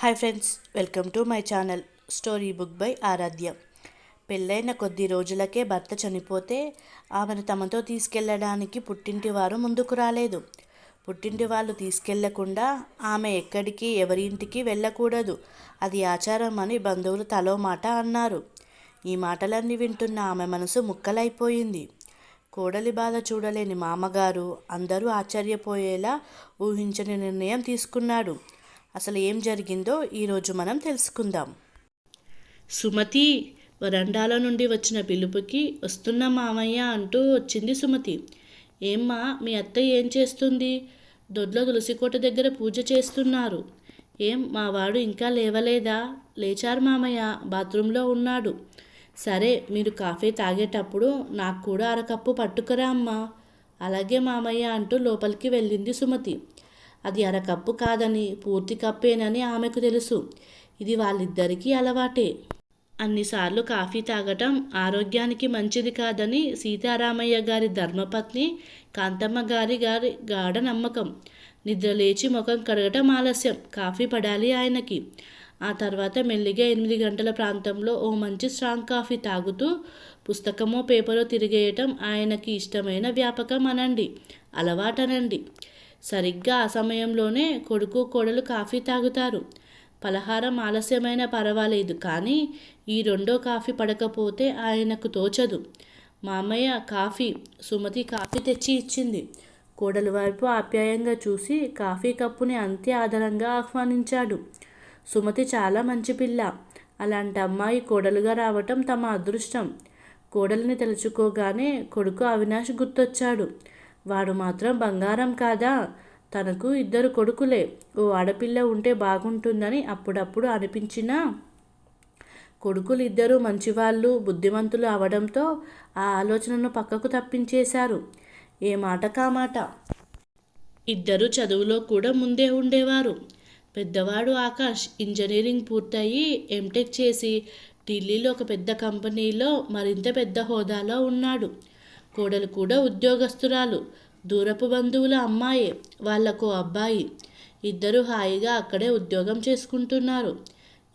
Hi friends, welcome to my channel story book by Aradhya. పెళ్ళైన కొద్ది రోజులకే భర్త చనిపోతే ఆమెను తమతో తీసుకెళ్లడానికి పుట్టింటి వారు ముందుకు రాలేదు. పుట్టింటి వాళ్ళు తీసుకెళ్లకుండా ఆమె ఎక్కడికి ఎవరి ఇంటికి వెళ్ళకూడదు, అది ఆచారం అని బంధువులు తలో మాట అన్నారు. ఈ మాటలన్నీ వింటున్న ఆమె మనసు ముక్కలైపోయింది. కోడలి బాధ చూడలేని మామగారు అందరూ ఆశ్చర్యపోయేలా ఊహించని నిర్ణయం తీసుకున్నాడు. అసలు ఏం జరిగిందో ఈరోజు మనం తెలుసుకుందాం. సుమతి వరండాల నుండి వచ్చిన పిలుపుకి వస్తున్న మామయ్య అంటూ వచ్చింది సుమతి. ఏమ్మా, మీ అత్తయ్య ఏం చేస్తుంది? దొడ్లో తులసికోట దగ్గర పూజ చేస్తున్నారు. ఏం మావాడు ఇంకా లేవలేదా? లేచారు మామయ్య, బాత్రూంలో ఉన్నాడు. సరే, మీరు కాఫీ తాగేటప్పుడు నాకు కూడా అరకప్పు పట్టుకురా అమ్మా. అలాగే మామయ్య అంటూ లోపలికి వెళ్ళింది సుమతి. అది అరకప్పు కాదని పూర్తి కప్పేనని ఆమెకు తెలుసు. ఇది వాళ్ళిద్దరికీ అలవాటే. అన్నిసార్లు కాఫీ తాగటం ఆరోగ్యానికి మంచిది కాదని సీతారామయ్య గారి ధర్మపత్ని కాంతమ్మ గారి గాఢ నమ్మకం. నిద్ర లేచి ముఖం కడగటం ఆలస్యం, కాఫీ పడాలి ఆయనకి. ఆ తర్వాత మెల్లిగా 8 గంటల ప్రాంతంలో ఓ మంచి స్ట్రాంగ్ కాఫీ తాగుతూ పుస్తకమో పేపరో తిరిగేయటం ఆయనకి ఇష్టమైన వ్యాపకం అనండి, అలవాటనండి. సరిగ్గా ఆ సమయంలోనే కొడుకు కోడలు కాఫీ తాగుతారు. పలహారం ఆలస్యమైనా పర్వాలేదు, కానీ ఈ రెండో కాఫీ పడకపోతే ఆయనకు తోచదు. మామయ్య కాఫీ. సుమతి కాఫీ తెచ్చి ఇచ్చింది. కోడలు వైపు ఆప్యాయంగా చూసి కాఫీ కప్పుని అంతే ఆదరంగా ఆహ్వానించాడు. సుమతి చాలా మంచి పిల్ల. అలాంటి అమ్మాయి కోడలుగా రావటం తమ అదృష్టం. కోడలిని తలుచుకోగానే కొడుకు అవినాష్ గుర్తొచ్చాడు. వాడు మాత్రం బంగారం కాదా? తనకు 2 కొడుకులే, ఓ ఆడపిల్ల ఉంటే బాగుంటుందని అప్పుడప్పుడు అనిపించినా కొడుకులు 2 మంచివాళ్ళు, బుద్ధిమంతులు అవడంతో ఆ ఆలోచనను పక్కకు తప్పించేశారు. ఏ మాట కామాట. 2 చదువులో కూడా ముందే ఉండేవారు. పెద్దవాడు ఆకాష్ ఇంజనీరింగ్ పూర్తయి ఎంటెక్ చేసి ఢిల్లీలో ఒక పెద్ద కంపెనీలో మరింత పెద్ద హోదాలో ఉన్నాడు. కోడలు కూడా ఉద్యోగస్తురాలు, దూరపు బంధువుల అమ్మాయే. వాళ్లకు అబ్బాయి. 2 హాయిగా అక్కడే ఉద్యోగం చేసుకుంటున్నారు.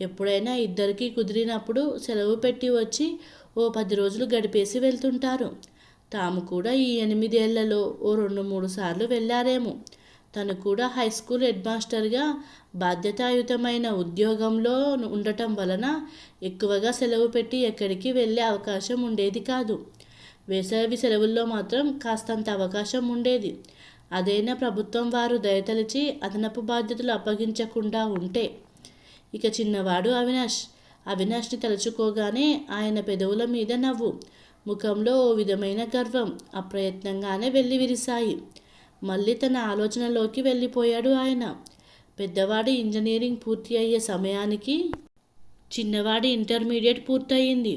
ఎప్పుడైనా ఇద్దరికీ కుదిరినప్పుడు సెలవు పెట్టి వచ్చి ఓ 10 రోజులు గడిపేసి వెళ్తుంటారు. తాము కూడా ఈ 8 ఏళ్లలో ఓ 2-3 సార్లు వెళ్ళారేమో. తను కూడా హై స్కూల్ హెడ్ మాస్టర్గా బాధ్యతాయుతమైన ఉద్యోగంలో ఉండటం వలన ఎక్కువగా సెలవు పెట్టి ఎక్కడికి వెళ్ళే అవకాశం ఉండేది కాదు. వేసవి సెలవుల్లో మాత్రం కాస్తంత అవకాశం ఉండేది. అదైనా ప్రభుత్వం వారు దయతలిచి అదనపు బాధ్యతలు అప్పగించకుండా ఉంటే. ఇక చిన్నవాడు అవినాష్ని తలుచుకోగానే ఆయన పెదవుల మీద నవ్వు, ముఖంలో ఓ విధమైన గర్వం అప్రయత్నంగానే వెళ్ళి విరిశాయి. మళ్ళీ తన ఆలోచనలోకి వెళ్ళిపోయాడు ఆయన. పెద్దవాడి ఇంజనీరింగ్ పూర్తి అయ్యే సమయానికి చిన్నవాడి ఇంటర్మీడియట్ పూర్తయింది.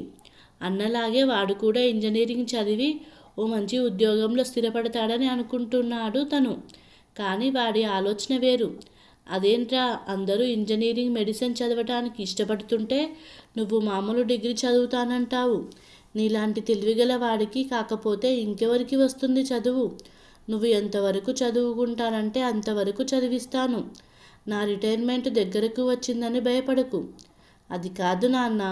అన్నలాగే వాడు కూడా ఇంజనీరింగ్ చదివి ఓ మంచి ఉద్యోగంలో స్థిరపడతాడని అనుకుంటున్నాడు తను. కానీ వాడి ఆలోచన వేరు. అదేంట్రా, అందరూ ఇంజనీరింగ్ మెడిసిన్ చదవటానికి ఇష్టపడుతుంటే నువ్వు మామూలు డిగ్రీ చదువుతానంటావు? నీలాంటి తెలివిగల వాడికి కాకపోతే ఇంకెవరికి వస్తుంది చదువు? నువ్వు ఎంతవరకు చదువుకుంటానంటే అంతవరకు చదివిస్తాను. నా రిటైర్మెంట్ దగ్గరకు వచ్చిందని భయపడకు. అది కాదు నాన్న.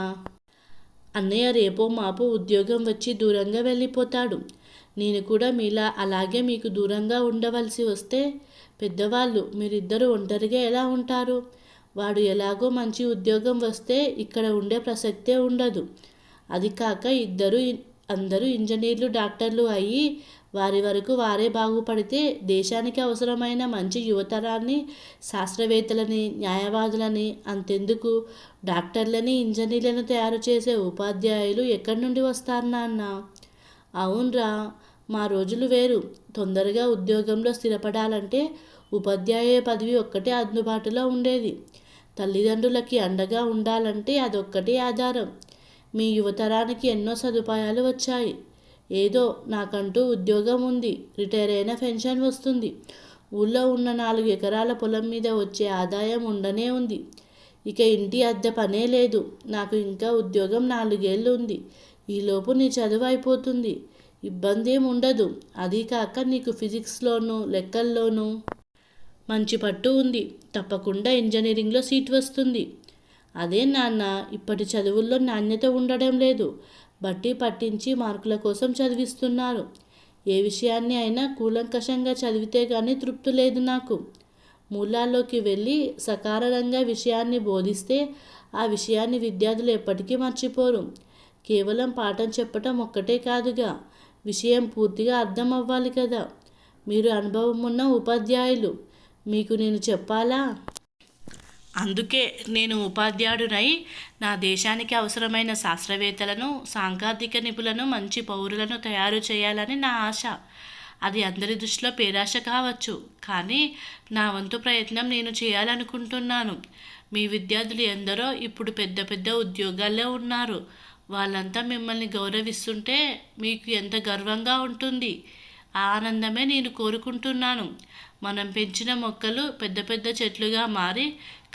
అన్నయ్య రేపో మాపో ఉద్యోగం వచ్చి దూరంగా వెళ్ళిపోతాడు. నేను కూడా మీలా అలాగే మీకు దూరంగా ఉండవలసి వస్తే పెద్దవాళ్ళు మీరిద్దరూ ఒంటరిగా ఎలా ఉంటారు? వాడు ఎలాగో మంచి ఉద్యోగం వస్తే ఇక్కడ ఉండే ప్రసక్తే ఉండదు. అది కాక అందరూ ఇంజనీర్లు, డాక్టర్లు అయ్యి వారి వరకు వారే బాగుపడితే దేశానికి అవసరమైన మంచి యువతరాన్ని, శాస్త్రవేత్తలని, న్యాయవాదులని, అంతెందుకు డాక్టర్లని, ఇంజనీర్లను తయారు చేసే ఉపాధ్యాయులు ఎక్కడి నుండి వస్తారు నాన్న? అవునరా, మా రోజులు వేరు. తొందరగా ఉద్యోగంలో స్థిరపడాలంటే ఉపాధ్యాయ పదవి ఒక్కటే అందుబాటులో ఉండేది. తల్లిదండ్రులకి అండగా ఉండాలంటే అదొక్కటే ఆధారం. మీ యువతరానికి ఎన్నో సదుపాయాలు వచ్చాయి. ఏదో నాకంటూ ఉద్యోగం ఉంది, రిటైర్ అయిన పెన్షన్ వస్తుంది, ఊళ్ళో ఉన్న 4 ఎకరాల పొలం మీద వచ్చే ఆదాయం ఉండనే ఉంది. ఇక ఇంటి అద్దె పనే లేదు. నాకు ఇంకా ఉద్యోగం 4 ఏళ్ళు ఉంది. ఈలోపు నీ చదువు అయిపోతుంది. ఇబ్బంది ఏం ఉండదు. అదీ కాక నీకు ఫిజిక్స్లోనూ లెక్కల్లోనూ మంచి పట్టు ఉంది, తప్పకుండా ఇంజనీరింగ్లో సీట్ వస్తుంది. అదే నాన్న, ఇప్పటి చదువుల్లో నాణ్యత ఉండడం లేదు. బట్టి పట్టించి మార్కుల కోసం చదివిస్తున్నారు. ఏ విషయాన్ని అయినా కూలంకషంగా చదివితే కానీ తృప్తి లేదు నాకు. మూలాల్లోకి వెళ్ళి సకారణంగా విషయాన్ని బోధిస్తే ఆ విషయాన్ని విద్యార్థులు ఎప్పటికీ మర్చిపోరు. కేవలం పాఠం చెప్పటం ఒక్కటే కాదుగా, విషయం పూర్తిగా అర్థం అవ్వాలి కదా. మీరు అనుభవం ఉన్న ఉపాధ్యాయులు, మీకు నేను చెప్పాలా? అందుకే నేను ఉపాధ్యాయుడినై నా దేశానికి అవసరమైన శాస్త్రవేత్తలను, సాంకేతిక నిపుణులను, మంచి పౌరులను తయారు చేయాలని నా ఆశ. అది అందరి దృష్టిలో పేరాశ కావచ్చు, కానీ నా వంతు ప్రయత్నం నేను చేయాలనుకుంటున్నాను. మీ విద్యార్థులు ఎందరో ఇప్పుడు పెద్ద పెద్ద ఉద్యోగాల్లో ఉన్నారు. వాళ్ళంతా మిమ్మల్ని గౌరవిస్తుంటే మీకు ఎంత గర్వంగా ఉంటుంది. ఆ ఆనందమే నేను కోరుకుంటున్నాను. మనం పెంచిన మొక్కలు పెద్ద పెద్ద చెట్లుగా మారి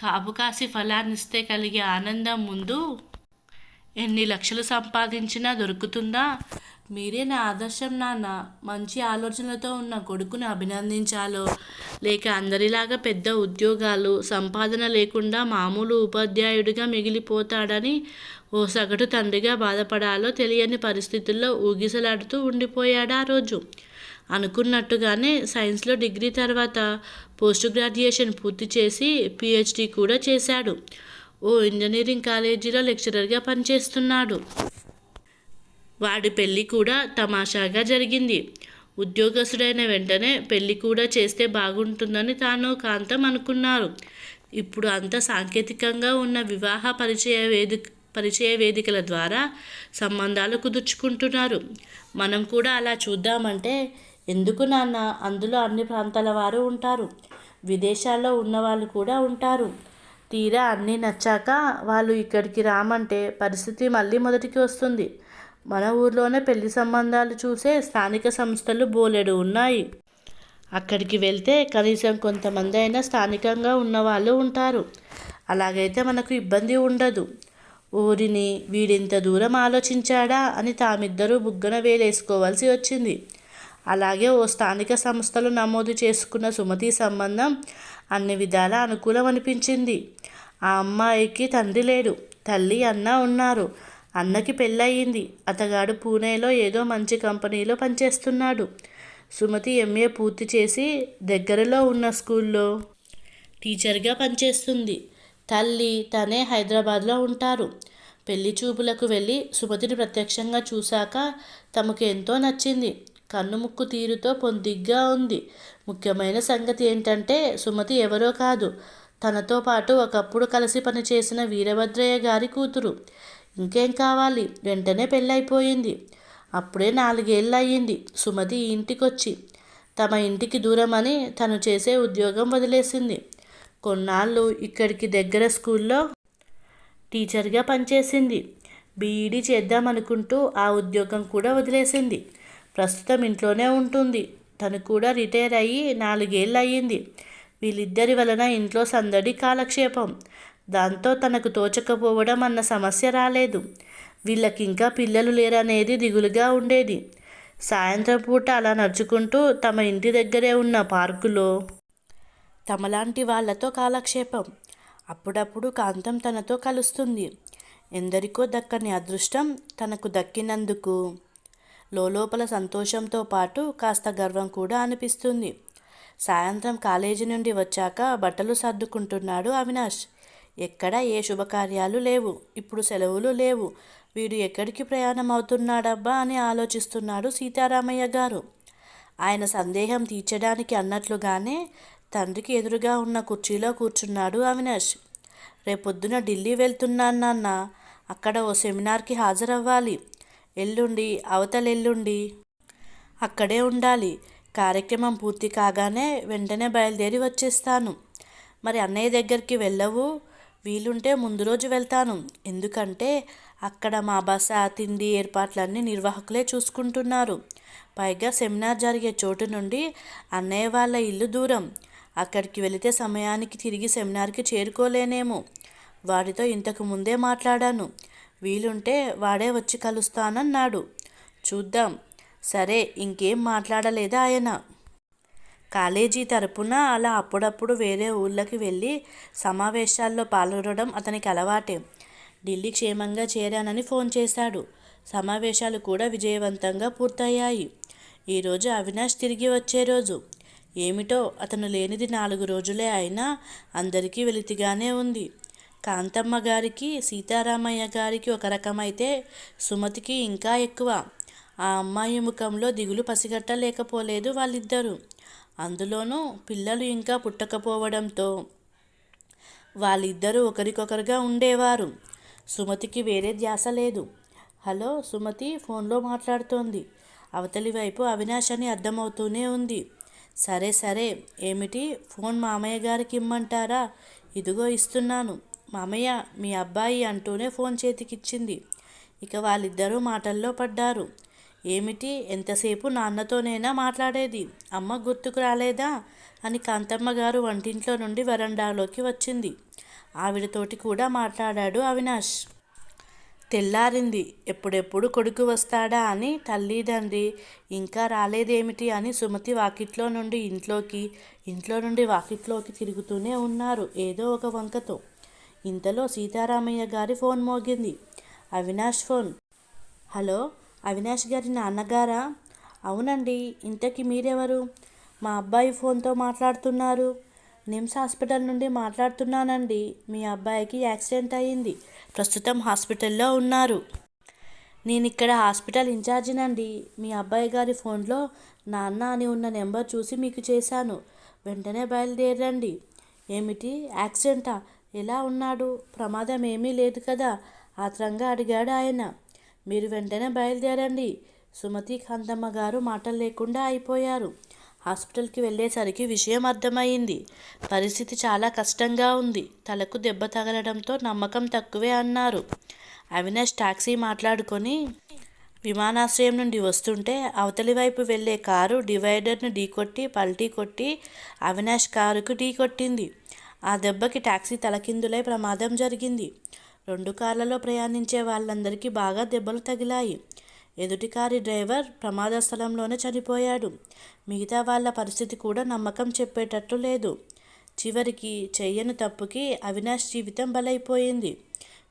కాపు కాసి ఫలాన్నిస్తే కలిగే ఆనందం ముందు ఎన్ని లక్షలు సంపాదించినా దొరుకుతుందా? మీరే నా ఆదర్శం నాన్న. మంచి ఆలోచనలతో ఉన్న కొడుకును అభినందించాలో, లేక అందరిలాగా పెద్ద ఉద్యోగాలు, సంపాదన లేకుండా మామూలు ఉపాధ్యాయుడిగా మిగిలిపోతాడని ఓ సగటు తండ్రిగా బాధపడాలో తెలియని పరిస్థితుల్లో ఊగిసలాడుతూ ఉండిపోయాడు ఆ రోజు. అనుకున్నట్టుగానే సైన్స్లో డిగ్రీ తర్వాత పోస్ట్ గ్రాడ్యుయేషన్ పూర్తి చేసి పిహెచ్డి కూడా చేశాడు. ఓ ఇంజనీరింగ్ కాలేజీలో లెక్చరర్గా పనిచేస్తున్నాడు. వాడి పెళ్ళి కూడా తమాషాగా జరిగింది. ఉద్యోగస్తుడైన వెంటనే పెళ్ళి కూడా చేస్తే బాగుంటుందని తాను కాంతం అనుకున్నారు. ఇప్పుడు అంత సాంకేతికంగా ఉన్న వివాహ పరిచయ వేదికల ద్వారా సంబంధాలు కుదుర్చుకుంటున్నారు. మనం కూడా అలా చూద్దామంటే ఎందుకు నాన్న? అందులో అన్ని ప్రాంతాల వారు ఉంటారు, విదేశాల్లో ఉన్నవాళ్ళు కూడా ఉంటారు. తీరా అన్నీ నచ్చాక వాళ్ళు ఇక్కడికి రామంటే పరిస్థితి మళ్ళీ మొదటికి వస్తుంది. మన ఊర్లోనే పెళ్లి సంబంధాలు చూసే స్థానిక సంస్థలు బోలెడు ఉన్నాయి. అక్కడికి వెళ్తే కనీసం కొంతమంది అయినా స్థానికంగా ఉన్నవాళ్ళు ఉంటారు. అలాగైతే మనకు ఇబ్బంది ఉండదు. ఊరిని వీడింత దూరం ఆలోచించాడా అని తామిద్దరూ బుగ్గన వేలేసుకోవాల్సి వచ్చింది. అలాగే ఓ స్థానిక సంస్థలు నమోదు చేసుకున్న సుమతి సంబంధం అన్ని విధాలా అనుకూలం అనిపించింది. ఆ అమ్మాయికి తండ్రి లేడు, తల్లి అన్న ఉన్నారు. అన్నకి పెళ్ళయింది. అతగాడు పూణేలో ఏదో మంచి కంపెనీలో పనిచేస్తున్నాడు. సుమతి ఎంఏ పూర్తి చేసి దగ్గరలో ఉన్న స్కూల్లో టీచర్గా పనిచేస్తుంది. తల్లి తనే హైదరాబాద్లో ఉంటారు. పెళ్లి చూపులకు వెళ్ళి సుమతిని ప్రత్యక్షంగా చూశాక తమకు ఎంతో నచ్చింది. కన్ను ముక్కు తీరుతో పొందిగ్గా ఉంది. ముఖ్యమైన సంగతి ఏంటంటే సుమతి ఎవరో కాదు, తనతో పాటు ఒకప్పుడు కలిసి పనిచేసిన వీరభద్రయ్య గారి కూతురు. ఇంకేం కావాలి? వెంటనే పెళ్ళైపోయింది. అప్పుడే 4 ఏళ్ళు అయ్యింది సుమతి ఈ ఇంటికొచ్చి. తమ ఇంటికి దూరమని తను చేసే ఉద్యోగం వదిలేసింది. కొన్నాళ్ళు ఇక్కడికి దగ్గర స్కూల్లో టీచర్గా పనిచేసింది. బీఈడీ చేద్దామనుకుంటూ ఆ ఉద్యోగం కూడా వదిలేసింది. ప్రస్తుతం ఇంట్లోనే ఉంటుంది. తను కూడా రిటైర్ అయ్యి 4 ఏళ్ళు అయ్యింది. వీళ్ళిద్దరి వలన ఇంట్లో సందడి, కాలక్షేపం. దాంతో తనకు తోచకపోవడం అన్న సమస్య రాలేదు. వీళ్ళకి ఇంకా పిల్లలు లేరనేది దిగులుగా ఉండేది. సాయంత్రం పూట అలా నడుచుకుంటూ తమ ఇంటి దగ్గరే ఉన్న పార్కులో తమలాంటి వాళ్లతో కాలక్షేపం. అప్పుడప్పుడు కాంతం తనతో కలుస్తుంది. ఎందరికో దక్కని అదృష్టం తనకు దక్కినందుకు లోపల సంతోషంతో పాటు కాస్త గర్వం కూడా అనిపిస్తుంది. సాయంత్రం కాలేజీ నుండి వచ్చాక బట్టలు సర్దుకుంటున్నాడు అవినాష్. ఎక్కడ ఏ శుభకార్యాలు లేవు, ఇప్పుడు సెలవులు లేవు. వీడు ఎక్కడికి ప్రయాణం అవుతున్నాడబ్బా అని ఆలోచిస్తున్నాడు సీతారామయ్య గారు. ఆయన సందేహం తీర్చడానికి అన్నట్లుగానే తండ్రికి ఎదురుగా ఉన్న కుర్చీలో కూర్చున్నాడు అవినాష్. రేపొద్దున ఢిల్లీ వెళ్తున్నాను నాన్న, అక్కడ ఓ సెమినార్కి హాజరవ్వాలి. ఎల్లుండి అవతలెల్లుండి అక్కడే ఉండాలి. కార్యక్రమం పూర్తి కాగానే వెంటనే బయలుదేరి వచ్చేస్తాను. మరి అన్నయ్య దగ్గరికి వెళ్ళవు? వీలుంటే ముందు రోజు వెళ్తాను. ఎందుకంటే అక్కడ మా బస, తిండి ఏర్పాట్లన్నీ నిర్వాహకులే చూసుకుంటున్నారు. పైగా సెమినార్ జరిగే చోటు నుండి అన్నయ్య వాళ్ళ ఇల్లు దూరం. అక్కడికి వెళితే సమయానికి తిరిగి సెమినార్కి చేరుకోలేనేమో. వాడితో ఇంతకు ముందే మాట్లాడాను. వీలుంటే వాడే వచ్చి కలుస్తానన్నాడు. చూద్దాం. సరే, ఇంకేం మాట్లాడలేదా ఆయన? కాలేజీ తరపున అలా అప్పుడప్పుడు వేరే ఊళ్ళకి వెళ్ళి సమావేశాల్లో పాల్గొనడం అతనికి అలవాటే. ఢిల్లీ క్షేమంగా చేరానని ఫోన్ చేశాడు. సమావేశాలు కూడా విజయవంతంగా పూర్తయ్యాయి. ఈరోజు అవినాష్ తిరిగి వచ్చే రోజు. ఏమిటో అతను లేనిది 4 రోజులే అయినా అందరికీ వెలితిగానే ఉంది. కాంతమ్మ గారికి, సీతారామయ్య గారికి ఒక రకమైతే సుమతికి ఇంకా ఎక్కువ. ఆ అమ్మాయి ముఖంలో దిగులు పసిగట్టలేకపోలేదు వాళ్ళిద్దరూ. అందులోనూ పిల్లలు ఇంకా పుట్టకపోవడంతో వాళ్ళిద్దరూ ఒకరికొకరుగా ఉండేవారు. సుమతికి వేరే ధ్యాస లేదు. హలో, సుమతి ఫోన్లో మాట్లాడుతోంది. అవతలి వైపు అవినాష్ అని అర్థమవుతూనే ఉంది. సరే సరే, ఏమిటి ఫోన్ మామయ్య గారికి ఇమ్మంటారా? ఇదిగో ఇస్తున్నాను. మామయ్య, మీ అబ్బాయి అంటూనే ఫోన్ చేతికిచ్చింది. ఇక వాళ్ళిద్దరూ మాటల్లో పడ్డారు. ఏమిటి, ఎంతసేపు నాన్నతోనేనా మాట్లాడేది? అమ్మ గుర్తుకు రాలేదా అని కాంతమ్మ గారు వంటింట్లో నుండి వరండాలోకి వచ్చింది. ఆవిడతోటి కూడా మాట్లాడాడు అవినాష్. తెల్లారింది. ఎప్పుడెప్పుడు కొడుకు వస్తాడా అని తల్లిదండ్రి ఇంకా రాలేదేమిటి అని సుమతి వాకిట్లో నుండి ఇంట్లోకి, ఇంట్లో నుండి వాకిట్లోకి తిరుగుతూనే ఉన్నారు ఏదో ఒక వంకతో. ఇంతలో సీతారామయ్య గారి ఫోన్ మోగింది. అవినాష్ ఫోన్. హలో, అవినాష్ గారి నాన్నగారా? అవునండి. ఇంతకీ మీరెవరు? మా అబ్బాయి ఫోన్తో మాట్లాడుతున్నారు. నిమ్స్ హాస్పిటల్ నుండి మాట్లాడుతున్నానండి. మీ అబ్బాయికి యాక్సిడెంట్ అయ్యింది. ప్రస్తుతం హాస్పిటల్లో ఉన్నారు. నేను ఇక్కడ హాస్పిటల్ ఇన్ఛార్జినండి. మీ అబ్బాయి గారి ఫోన్లో నాన్న అని ఉన్న నెంబర్ చూసి మీకు చేశాను. వెంటనే బయలుదేరండి. ఏమిటి, యాక్సిడెంటా? ఎలా ఉన్నాడు? ప్రమాదం ఏమీ లేదు కదా? ఆత్రంగా అడిగాడు ఆయన. మీరు వెంటనే బయలుదేరండి. సుమతి, కాంతమ్మ గారు మాటలు లేకుండా అయిపోయారు. హాస్పిటల్కి వెళ్ళేసరికి విషయం అర్థమైంది. పరిస్థితి చాలా కష్టంగా ఉంది. తలకు దెబ్బ తగలడంతో నమ్మకం తక్కువే అన్నారు. అవినాష్ టాక్సీ మాట్లాడుకొని విమానాశ్రయం నుండి వస్తుంటే అవతలి వైపు వెళ్లే కారు డివైడర్ను ఢీకొట్టి పల్టీ కొట్టి అవినాష్ కారుకు ఢీకొట్టింది. ఆ దెబ్బకి టాక్సీ తలకిందులై ప్రమాదం జరిగింది. 2 కార్లలో ప్రయాణించే వాళ్ళందరికీ బాగా దెబ్బలు తగిలాయి. ఎదుటి కారు డ్రైవర్ ప్రమాద స్థలంలోనే చనిపోయాడు. మిగతా వాళ్ళ పరిస్థితి కూడా నమ్మకం చెప్పేటట్టు లేదు. చివరికి చెయ్యని తప్పుకి అవినాష్ జీవితం బలైపోయింది.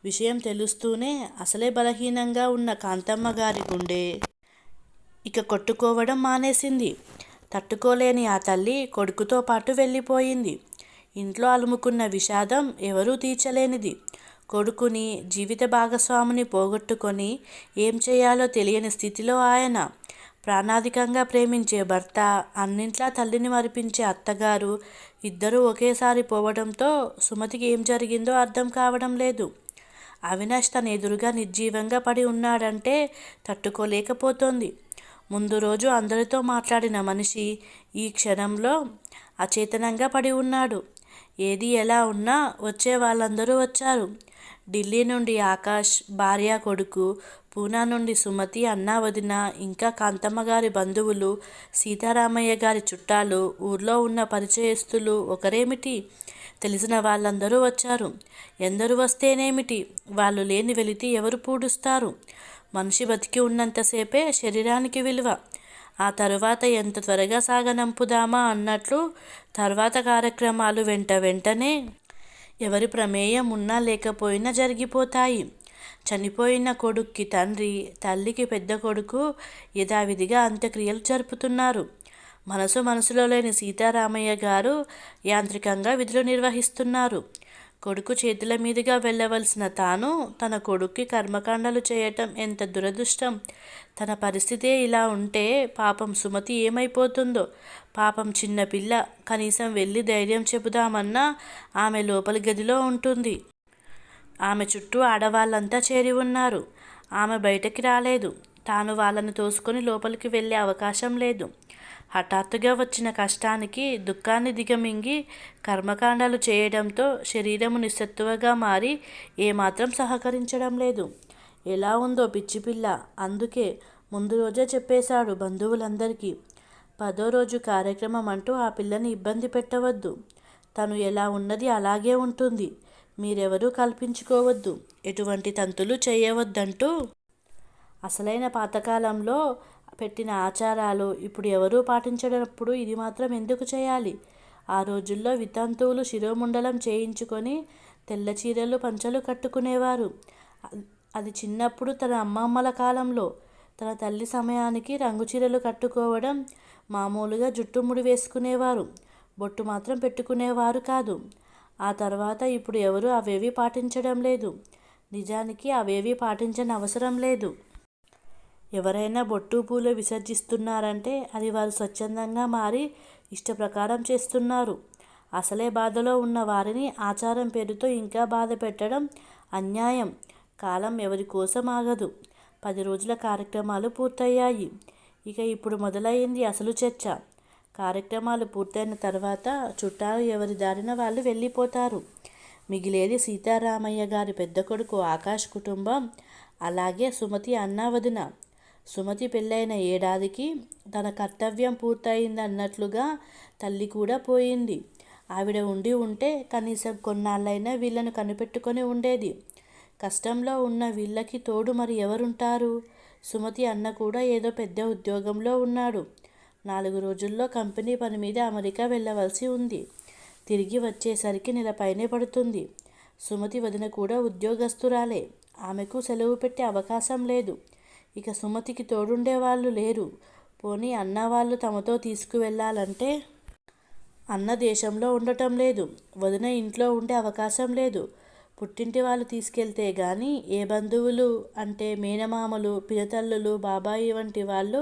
విషయం తెలుస్తూనే అసలే బలహీనంగా ఉన్న కాంతమ్మ గారి గుండె ఇక కొట్టుకోవడం మానేసింది. తట్టుకోలేని ఆ తల్లి కొడుకుతో పాటు వెళ్ళిపోయింది. ఇంట్లో అలుముకున్న విషాదం ఎవరూ తీర్చలేనిది. కొడుకుని, జీవిత భాగస్వామిని పోగొట్టుకొని ఏం చేయాలో తెలియని స్థితిలో ఆయన. ప్రాణాధికంగా ప్రేమించే భర్త, అన్నింట్లా తల్లిని మరిపించే అత్తగారు ఇద్దరూ ఒకేసారి పోవడంతో సుమతికి ఏం జరిగిందో అర్థం కావడం లేదు. అవినాష్ తన ఎదురుగా నిర్జీవంగా పడి ఉన్నాడంటే తట్టుకోలేకపోతోంది. ముందు రోజు అందరితో మాట్లాడిన మనిషి ఈ క్షణంలో అచేతనంగా పడి ఉన్నాడు. ఏది ఎలా ఉన్నా వచ్చే వాళ్ళందరూ వచ్చారు. ఢిల్లీ నుండి ఆకాష్, భార్య, కొడుకు, పూనా నుండి సుమతి, అన్నా వదిన, ఇంకా కాంతమ్మ గారి బంధువులు, సీతారామయ్య గారి చుట్టాలు, ఊర్లో ఉన్న పరిచయస్తులు ఒకరేమిటి, తెలిసిన వాళ్ళందరూ వచ్చారు. ఎందరు వస్తేనేమిటి, వాళ్ళు లేని వెలితి ఎవరు పూడుస్తారు? మనిషి బతికి ఉన్నంతసేపే శరీరానికి విలువ. ఆ తరువాత ఎంత త్వరగా సాగనంపుదామా అన్నట్లు తర్వాత కార్యక్రమాలు వెంటనే ఎవరి ప్రమేయం ఉన్నా లేకపోయినా జరిగిపోతాయి. చనిపోయిన కొడుక్కి తండ్రి, తల్లికి పెద్ద కొడుకు యథావిధిగా అంత్యక్రియలు జరుపుతున్నారు. మనసులో లేని సీతారామయ్య గారు యాంత్రికంగా విధులు నిర్వహిస్తున్నారు. కొడుకు చేతుల మీదుగా వెళ్ళవలసిన తాను తన కొడుక్కి కర్మకాండలు చేయటం ఎంత దురదృష్టం. తన పరిస్థితే ఇలా ఉంటే పాపం సుమతి ఏమైపోతుందో. పాపం చిన్నపిల్ల, కనీసం వెళ్ళి ధైర్యం చెబుదామన్నా ఆమె లోపలి గదిలో ఉంటుంది. ఆమె చుట్టూ ఆడవాళ్ళంతా చేరి ఉన్నారు. ఆమె బయటకి రాలేదు. తాను వాళ్ళని తోసుకొని లోపలికి వెళ్ళే అవకాశం లేదు. హఠాత్తుగా వచ్చిన కష్టానికి, దుఃఖాన్ని దిగమింగి కర్మకాండాలు చేయడంతో శరీరము నిస్సత్తువగా మారి ఏమాత్రం సహకరించడం లేదు. ఎలా ఉందో పిచ్చిపిల్ల. అందుకే ముందు రోజే చెప్పేశాడు బంధువులందరికీ. 10వ రోజు కార్యక్రమం అంటూ ఆ పిల్లని ఇబ్బంది పెట్టవద్దు. తను ఎలా ఉన్నది అలాగే ఉంటుంది. మీరెవరూ కల్పించుకోవద్దు. ఎటువంటి తంతులు చేయవద్దంటూ అసలైన పాతకాలంలో పెట్టిన ఆచారాలు ఇప్పుడు ఎవరూ పాటించనప్పుడు ఇది మాత్రం ఎందుకు చేయాలి? ఆ రోజుల్లో వితంతువులు శిరోముండనం చేయించుకొని తెల్ల చీరలు పంచలు కట్టుకునేవారు. అది చిన్నప్పుడు తన అమ్మమ్మల కాలంలో. తన తల్లి సమయానికి రంగు చీరలు కట్టుకోవడం, మామూలుగా జుట్టు ముడి వేసుకునేవారు, బొట్టు మాత్రం పెట్టుకునేవారు కాదు. ఆ తర్వాత ఇప్పుడు ఎవరు అవేవి పాటించడం లేదు. నిజానికి అవేవి పాటించని అవసరం లేదు. ఎవరైనా బొట్టు పూలు విసర్జిస్తున్నారంటే అది వారు స్వచ్ఛందంగా మారి ఇష్టప్రకారం చేస్తున్నారు. అసలే బాధలో ఉన్న వారిని ఆచారం పేరుతో ఇంకా బాధ పెట్టడం అన్యాయం. కాలం ఎవరి కోసం ఆగదు. 10 రోజుల కార్యక్రమాలు పూర్తయ్యాయి. ఇక ఇప్పుడు మొదలయ్యింది అసలు చర్చ. కార్యక్రమాలు పూర్తయిన తర్వాత చుట్టాలు ఎవరి దారిన వాళ్ళు వెళ్ళిపోతారు. మిగిలేది సీతారామయ్య గారి పెద్ద కొడుకు ఆకాష్ కుటుంబం, అలాగే సుమతి అన్నా వదిన. సుమతి పెళ్ళైన ఏడాదికి తన కర్తవ్యం పూర్తయిందన్నట్లుగా తల్లి కూడా పోయింది. ఆవిడ ఉండి ఉంటే కనీసం కొన్నాళ్ళైనా వీళ్ళను కనిపెట్టుకొని ఉండేది. కష్టంలో ఉన్న వీళ్ళకి తోడు మరి ఎవరుంటారు? సుమతి అన్న కూడా ఏదో పెద్ద ఉద్యోగంలో ఉన్నాడు. 4 రోజుల్లో కంపెనీ పని మీద అమెరికా వెళ్ళవలసి ఉంది. తిరిగి వచ్చేసరికి నెలపైనే పడుతుంది. సుమతి వదిన కూడా ఉద్యోగస్తురాలే. ఆమెకు సెలవు పెట్టే అవకాశం లేదు. ఇక సుమతికి తోడుండే వాళ్ళు లేరు. పోనీ అన్న వాళ్ళు తమతో తీసుకువెళ్ళాలంటే అన్న దేశంలో ఉండటం లేదు. వదిన ఇంట్లో ఉండే అవకాశం లేదు. పుట్టింటి వాళ్ళు తీసుకెళ్తే గాని ఏ బంధువులు అంటే మేనమామలు, పినతల్లులు, బాబాయి వంటి వాళ్ళు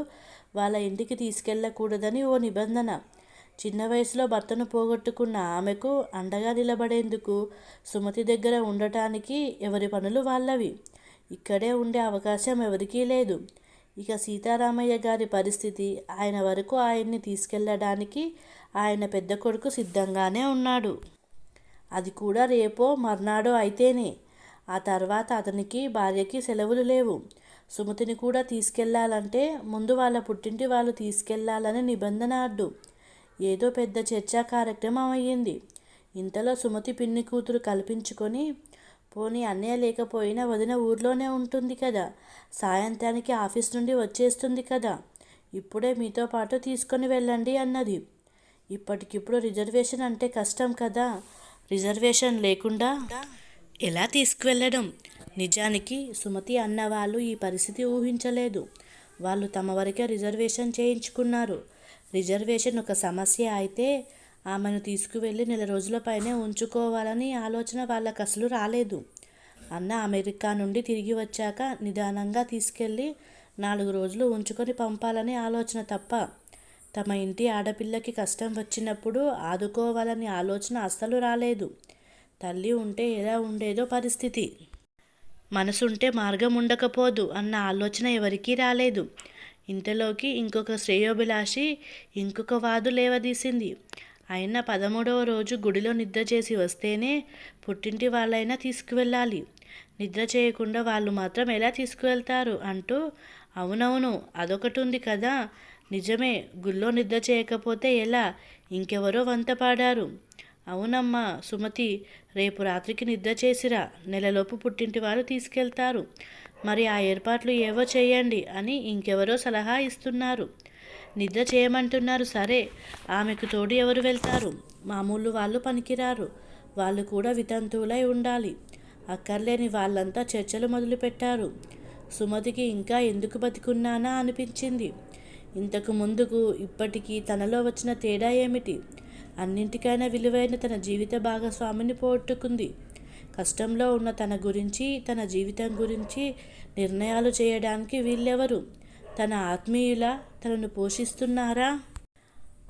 వాళ్ళ ఇంటికి తీసుకెళ్ళకూడదని ఓ నిబంధన. చిన్న వయసులో భర్తను పోగొట్టుకున్న ఆమెకు అండగా నిలబడేందుకు సుమతి దగ్గర ఉండటానికి ఎవరి పనులు వాళ్ళవి. ఇక్కడే ఉండే అవకాశం ఎవరికీ లేదు. ఇక సీతారామయ్య గారి పరిస్థితి, ఆయన వరకు ఆయన్ని తీసుకెళ్ళడానికి ఆయన పెద్ద కొడుకు సిద్ధంగానే ఉన్నాడు. అది కూడా రేపో మర్నాడో అయితేనే. ఆ తర్వాత అతనికి భార్యకి సెలవులు లేవు. సుమతిని కూడా తీసుకెళ్లాలంటే ముందు వాళ్ళ పుట్టింటి వాళ్ళు తీసుకెళ్లాలని నిబంధన అడ్డు. ఏదో పెద్ద చర్చా కార్యక్రమం అయ్యింది. ఇంతలో సుమతి పిన్ని కూతురు కల్పించుకొని, పోనీ అన్నయ్య లేకపోయినా వదిన ఊర్లోనే ఉంటుంది కదా, సాయంత్రానికి ఆఫీస్ నుండి వచ్చేస్తుంది కదా, ఇప్పుడే మీతో పాటు తీసుకొని వెళ్ళండి అన్నది. ఇప్పటికిప్పుడు రిజర్వేషన్ అంటే కష్టం కదా. రిజర్వేషన్ లేకుండా ఎలా తీసుకువెళ్ళడం? నిజానికి సుమతి అన్నవాళ్ళు ఈ పరిస్థితి ఊహించలేదు. వాళ్ళు తమ వరకే రిజర్వేషన్ చేయించుకున్నారు. రిజర్వేషన్ ఒక సమస్య అయితే ఆమెను తీసుకువెళ్ళి 4 రోజుల పైనే ఉంచుకోవాలని ఆలోచన వాళ్ళకు అసలు రాలేదు. అన్న అమెరికా నుండి తిరిగి వచ్చాక నిదానంగా తీసుకెళ్ళి 4 రోజులు ఉంచుకొని పంపాలని ఆలోచన తప్ప తమ ఇంటి ఆడపిల్లకి కష్టం వచ్చినప్పుడు ఆదుకోవాలని ఆలోచన అస్సలు రాలేదు. తల్లి ఉంటే ఎలా ఉండేదో పరిస్థితి, మనసుంటే మార్గం ఉండకపోదు అన్న ఆలోచన ఎవరికీ రాలేదు. ఇంతలోకి ఇంకొక శ్రేయోభిలాషి ఇంకొక వాదు లేవదీసింది. అయినా 13వ రోజు గుడిలో నిద్ర చేసి వస్తేనే పుట్టింటి వాళ్ళైనా తీసుకువెళ్ళాలి. నిద్ర చేయకుండా వాళ్ళు మాత్రం ఎలా తీసుకువెళ్తారు అంటూ, అవునవును అదొకటి ఉంది కదా, నిజమే, గుళ్ళో నిద్ర చేయకపోతే ఎలా, ఇంకెవరో వంత పాడారు. అవునమ్మా సుమతి, రేపు రాత్రికి నిద్ర చేసిరా, నెలలోపు పుట్టింటి వారు తీసుకెళ్తారు, మరి ఆ ఏర్పాట్లు ఏవో చేయండి అని ఇంకెవరో సలహా ఇస్తున్నారు. నిద్ర చేయమంటున్నారు సరే, ఆమెకు తోడు ఎవరు వెళ్తారు? మామూలు వాళ్ళు పనికిరారు. వాళ్ళు కూడా వితంతువులై ఉండాలి. అక్కర్లేని వాళ్ళంతా చర్చలు మొదలుపెట్టారు. సుమతికి ఇంకా ఎందుకు బతికున్నానా అనిపించింది. ఇంతకు ముందుకు ఇప్పటికీ తనలో వచ్చిన తేడా ఏమిటి? అన్నింటికైనా విలువైన తన జీవిత భాగస్వామిని పోగొట్టుకుంది. కష్టంలో ఉన్న తన గురించి, తన జీవితం గురించి నిర్ణయాలు చేయడానికి వీళ్ళెవరు? తన ఆత్మీయుల తనను పోషిస్తున్నారా?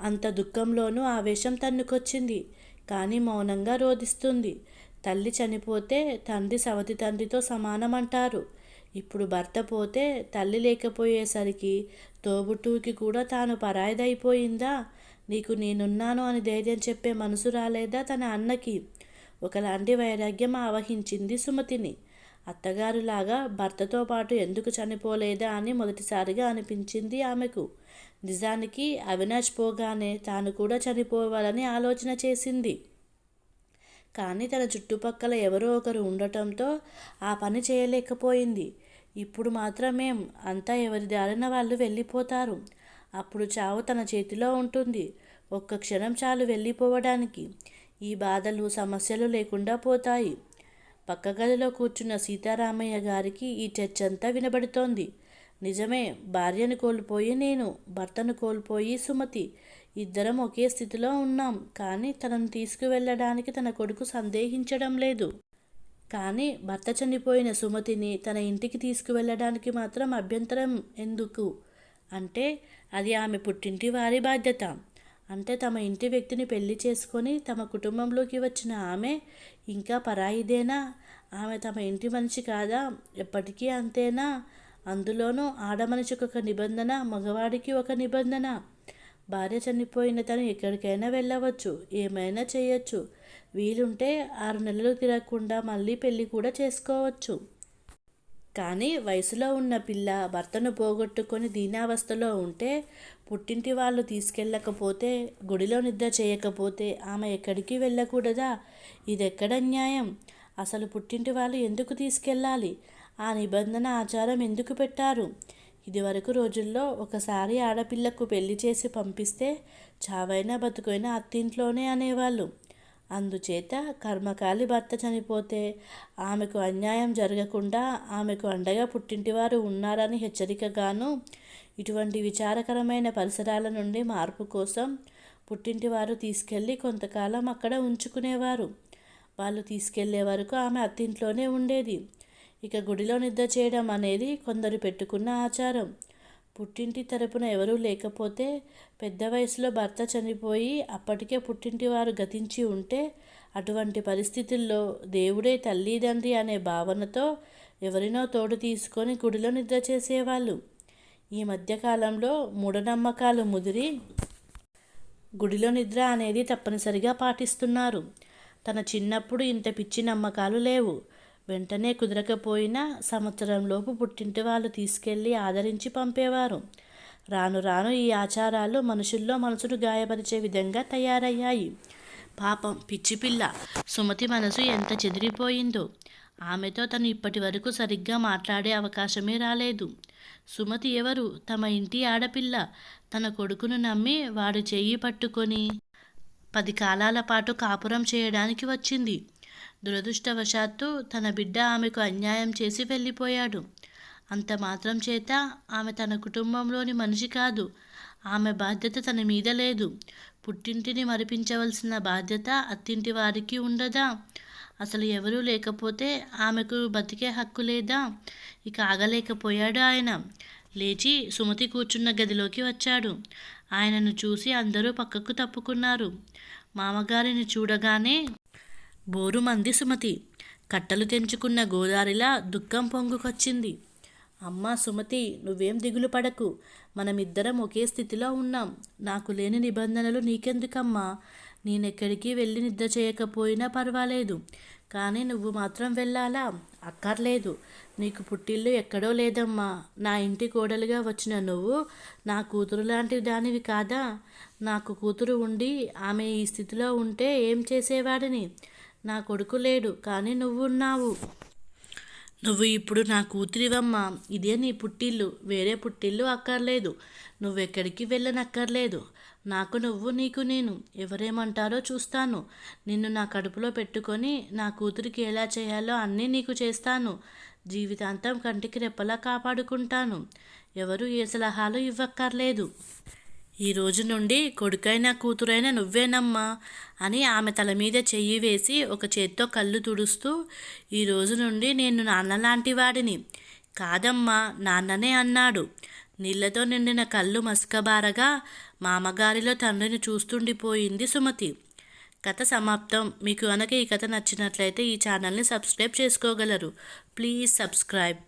అంత దుఃఖంలోనూ ఆవేశం తన్నుకొచ్చింది. కానీ మౌనంగా రోధిస్తుంది. తల్లి చనిపోతే తండ్రి సవతి తండ్రితో సమానమంటారు. ఇప్పుడు భర్త పోతే తల్లి లేకపోయేసరికి తోబుట్టువుకి కూడా తాను పరాయిదైపోయిందా? నీకు నేనున్నాను అని ధైర్యం చెప్పే మనసు రాలేదా తన అన్నకి? ఒకలాంటి వైరాగ్యం ఆవహించింది సుమతిని. అత్తగారులాగా భర్తతో పాటు ఎందుకు చనిపోలేదా అని మొదటిసారిగా అనిపించింది ఆమెకు. నిజానికి అవినాష్ పోగానే తాను కూడా చనిపోవాలని ఆలోచన చేసింది. కానీ తన చుట్టుపక్కల ఎవరో ఒకరు ఉండటంతో ఆ పని చేయలేకపోయింది. ఇప్పుడు మాత్రమేం, అంతా ఎవరి దారిన వాళ్ళు వెళ్ళిపోతారు. అప్పుడు చావు తన చేతిలో ఉంటుంది. ఒక్క క్షణం చాలు వెళ్ళిపోవడానికి. ఈ బాధలు సమస్యలు లేకుండా పోతాయి. పక్క గదిలో కూర్చున్న సీతారామయ్య గారికి ఈ చర్చంతా వినబడుతోంది. నిజమే, భార్యను కోల్పోయి నేను, భర్తను కోల్పోయి సుమతి, ఇద్దరం ఒకే స్థితిలో ఉన్నాం. కానీ తనను తీసుకువెళ్ళడానికి తన కొడుకు సందేహించడం లేదు. కానీ భర్త చనిపోయిన సుమతిని తన ఇంటికి తీసుకువెళ్ళడానికి మాత్రం అభ్యంతరం ఎందుకు? అంటే అది ఆమె పుట్టింటి వారి బాధ్యత. అంటే తమ ఇంటి వ్యక్తిని పెళ్లి చేసుకొని తమ కుటుంబంలోకి వచ్చిన ఆమె ఇంకా పరాయిదేనా? ఆమె తమ ఇంటి మనిషి కాదా? ఎప్పటికీ అంతేనా? అందులోనూ ఆడమనిషికి ఒక నిబంధన, మగవాడికి ఒక నిబంధన. భార్య చనిపోయిన తను ఎక్కడికైనా వెళ్ళవచ్చు, ఏమైనా చేయొచ్చు. వీలుంటే 6 నెలలు తిరగకుండా మళ్ళీ పెళ్ళి కూడా చేసుకోవచ్చు. కానీ వయసులో ఉన్న పిల్ల భర్తను పోగొట్టుకొని దీనావస్థలో ఉంటే, పుట్టింటి వాళ్ళు తీసుకెళ్ళకపోతే, గుడిలో నిద్ర చేయకపోతే ఆమె ఎక్కడికి వెళ్ళకూడదా? ఇదెక్కడ న్యాయం? అసలు పుట్టింటి వాళ్ళు ఎందుకు తీసుకెళ్ళాలి? ఆ నిబంధన, ఆచారం ఎందుకు పెట్టారు? ఇదివరకు రోజుల్లో ఒకసారి ఆడపిల్లకు పెళ్లి చేసి పంపిస్తే చావైనా బతుకైనా అత్తింట్లోనే అనేవాళ్ళు. అందుచేత కర్మకాలి భర్త చనిపోతే ఆమెకు అన్యాయం జరగకుండా ఆమెకు అండగా పుట్టింటివారు ఉన్నారని హెచ్చరికగాను, ఇటువంటి విచారకరమైన పరిసరాల నుండి మార్పు కోసం పుట్టింటివారు తీసుకెళ్ళి కొంతకాలం అక్కడ ఉంచుకునేవారు. వాళ్ళు తీసుకెళ్లే వరకు ఆమె అత్తింట్లోనే ఉండేది. ఇక గుడిలో నిద్ర చేయడం అనేది కొందరు పెట్టుకున్న ఆచారం. పుట్టింటి తరపున ఎవరూ లేకపోతే, పెద్ద వయసులో భర్త చనిపోయి అప్పటికే పుట్టింటి వారు గతించి ఉంటే, అటువంటి పరిస్థితుల్లో దేవుడే తల్లిదండ్రి అనే భావనతో ఎవరినో తోడు తీసుకొని గుడిలో నిద్ర చేసేవాళ్ళు. ఈ మధ్యకాలంలో మూఢనమ్మకాలు ముదిరి గుడిలో నిద్ర అనేది తప్పనిసరిగా పాటిస్తున్నారు. తన చిన్నప్పుడు ఇంత పిచ్చి నమ్మకాలు లేవు. వెంటనే కుదరకపోయినా సంవత్సరంలోపు పుట్టింటి వాళ్ళు తీసుకెళ్ళి ఆదరించి పంపేవారు. రాను రాను ఈ ఆచారాలు మనుషుల్లో మనసును గాయపరిచే విధంగా తయారయ్యాయి. పాపం పిచ్చి పిల్ల సుమతి మనసు ఎంత చెదిరిపోయిందో. ఆమెతో తను ఇప్పటి వరకు సరిగ్గా మాట్లాడే అవకాశమే రాలేదు. సుమతి ఎవరు? తమ ఇంటి ఆడపిల్ల. తన కొడుకును నమ్మి వాడు చెయ్యి పట్టుకొని 10 కాలాల పాటు కాపురం చేయడానికి వచ్చింది. దురదృష్టవశాత్తు తన బిడ్డ ఆమెకు అన్యాయం చేసి వెళ్ళిపోయాడు. అంత మాత్రం చేత ఆమె తన కుటుంబంలోని మనిషి కాదు. ఆమె బాధ్యత తన మీద లేదు. పుట్టింటిని మరిపించవలసిన బాధ్యత అత్తింటి వారికి ఉండదా? అసలు ఎవరూ లేకపోతే ఆమెకు బతికే హక్కు లేదా? ఇక ఆగలేకపోయాడు ఆయన. లేచి సుమతి కూర్చున్న గదిలోకి వచ్చాడు. ఆయనను చూసి అందరూ పక్కకు తప్పుకున్నారు. మామగారిని చూడగానే బోరుమంది సుమతి. కట్టలు తెంచుకున్న గోదారిలా దుఃఖం పొంగుకొచ్చింది. అమ్మా సుమతి, నువ్వేం దిగులు పడకు. మనమిద్దరం ఒకే స్థితిలో ఉన్నాం. నాకు లేని నిబంధనలు నీకెందుకమ్మా? నేనెక్కడికి వెళ్ళి నిద్ర చేయకపోయినా పర్వాలేదు. కానీ నువ్వు మాత్రం వెళ్ళాలా? అక్కర్లేదు. నీకు పుట్టిల్లు ఎక్కడో లేదమ్మా. నా ఇంటి కోడలుగా వచ్చిన నువ్వు నా కూతురు లాంటి దానివి కాదా? నాకు కూతురు ఉండి ఆమె ఈ స్థితిలో ఉంటే ఏం చేసేవాడిని? నా కొడుకు లేడు, కానీ నువ్వున్నావు. నువ్వు ఇప్పుడు నా కూతురివమ్మా. ఇదే నీ పుట్టిల్లు. వేరే పుట్టిల్లు అక్కర్లేదు. నువ్వెక్కడికి వెళ్ళనక్కర్లేదు. నాకు నువ్వు, నీకు నేను. ఎవరేమంటారో చూస్తాను. నిన్ను నా కడుపులో పెట్టుకొని నా కూతురికి ఎలా చేయాలో అన్నీ నీకు చేస్తాను. జీవితాంతం కంటికి రెప్పలా కాపాడుకుంటాను. ఎవరు ఏ సలహాలు ఇవ్వక్కర్లేదు. ఈ రోజు నుండి కొడుకైనా కూతురైనా నువ్వేనమ్మా అని ఆమె తల మీద చెయ్యి వేసి ఒక చేత్తో కళ్ళు తుడుస్తూ, ఈ రోజు నుండి నేను నాన్నలాంటి వాడిని కాదమ్మా, నాన్ననే అన్నాడు. నీళ్లతో నిండిన కళ్ళు మసకబారగా మామగారిలో తండ్రిని చూస్తుండిపోయింది సుమతి. కథ సమాప్తం. మీకు కనుక ఈ కథ నచ్చినట్లయితే ఈ ఛానల్ని సబ్స్క్రైబ్ చేసుకోగలరు. Please subscribe.